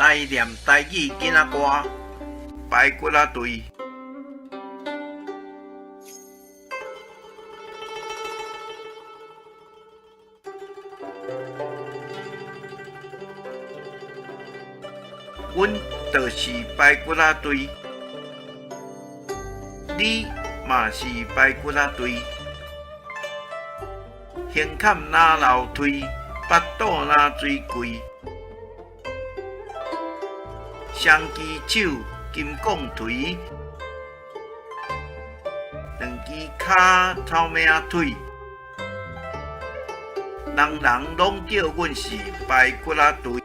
来念台语囡仔歌，排骨仔队。阮就是排骨仔队，你嘛是排骨仔队。胸坎哪流腿，巴肚哪水贵。双支手金讲腿，两支骹草命腿。人人拢叫阮是排骨仔队。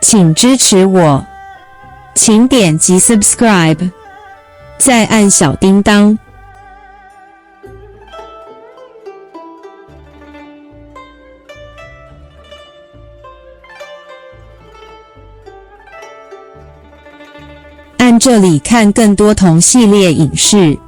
请支持我，请点击 subscribe， 再按小叮当。按这里看更多同系列影视。